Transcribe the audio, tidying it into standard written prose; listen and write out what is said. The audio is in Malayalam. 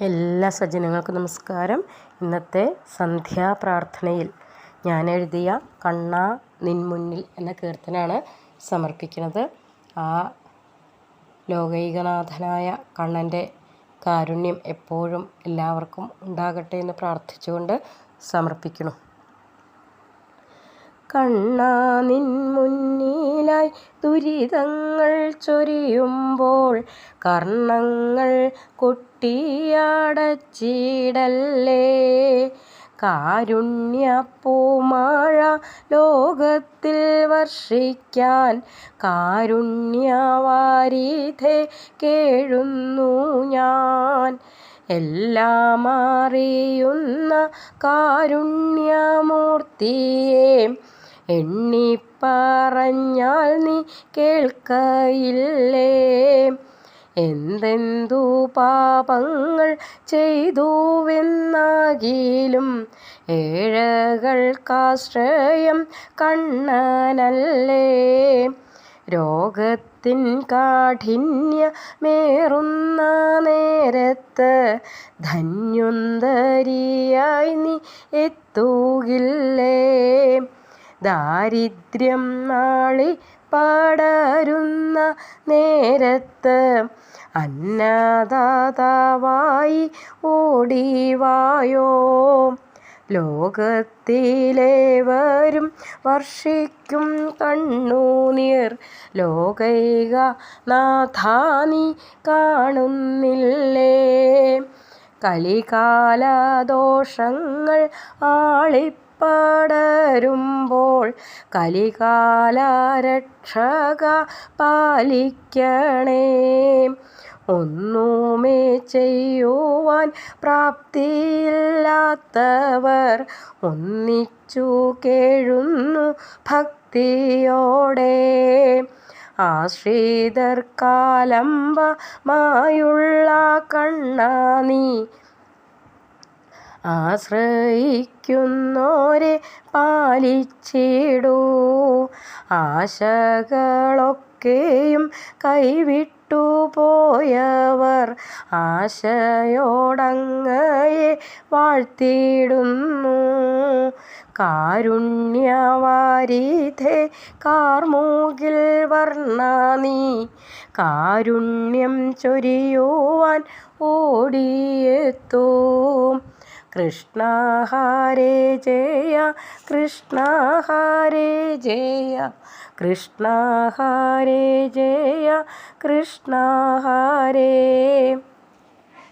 എല്ലാ സജ്ജനങ്ങൾക്കും നമസ്കാരം. ഇന്നത്തെ സന്ധ്യാപ്രാർത്ഥനയിൽ ഞാൻ എഴുതിയ കണ്ണാ നിൻ മുന്നിൽ എന്ന കീർത്തനാണ് സമർപ്പിക്കുന്നത്. ആ ലോകൈകനാഥനായ കണ്ണൻ്റെ കാരുണ്യം എപ്പോഴും എല്ലാവർക്കും ഉണ്ടാകട്ടെ എന്ന് പ്രാർത്ഥിച്ചുകൊണ്ട് സമർപ്പിക്കുന്നു. കണ്ണാ നിൻ മുന്നിലായി ദുരിതങ്ങൾ ചൊരിയുമ്പോൾ കർണങ്ങൾ കൊട്ടിയടച്ചിടല്ലേ. കാരുണ്യപ്പൂമഴ ലോകത്തിൽ വർഷിക്കാൻ കാരുണ്യവാരിധേ കേഴുന്നു ഞാൻ. എല്ലാം അറിയുന്ന കാരുണ്യമൂർത്തിയെ എണ്ണിപ്പറഞ്ഞാൽ നീ കേൾക്കയില്ലേ. എന്തെന്തു പാപങ്ങൾ ചെയ്തുവെന്നാകിലും ഏഴകൾക്കാശ്രയം കണ്ണനല്ലേ. രോഗത്തിൻ കാഠിന്യമേറുന്ന നേരത്ത് ധന്വന്തരിയായി നീ എത്തുകില്ലേ. ദാരിദ്ര്യം നാളി പടരുന്ന നേരത്ത് അന്നദാതാവായി ഓടിവായോ. ലോകത്തിലേവരും വർഷിക്കും കണ്ണുനീർ ലോകൈക നാഥാ നീ കാണുന്നില്ലേ. കലികാലദോഷങ്ങൾ ആളിപ്പടരുമ്പോൾ കലികാലരക്ഷക പാലിക്കണേ. ഒന്നുമേ ചെയ്യുവാൻ പ്രാപ്തിയില്ലാത്തവർ ഒന്നിച്ചു കേഴുന്നു ഭക്തിയോടെ. ആശ്രിതർക്കാലംബമായുള്ള കണ്ണാ നീ ആശ്രയിക്കുന്നോരെ പാലിച്ചിടൂ. ആശകളൊക്കെയും കൈവിട്ടു പോയവർ ആശയോടങ്ങയെ വാഴ്ത്തിയിടുന്നു. കാരുണ്യവാരിധേ കാർമുകിൽ വർണ്ണ നീ കാരുണ്യം ചൊരിയുവാൻ ഓടിയെത്തും. കൃഷ്ണ ഹരേ ജയ കൃഷ്ണ ഹരേ ജയ കൃഷ്ണ ഹരേ ജയ കൃഷ്ണ ഹരേ.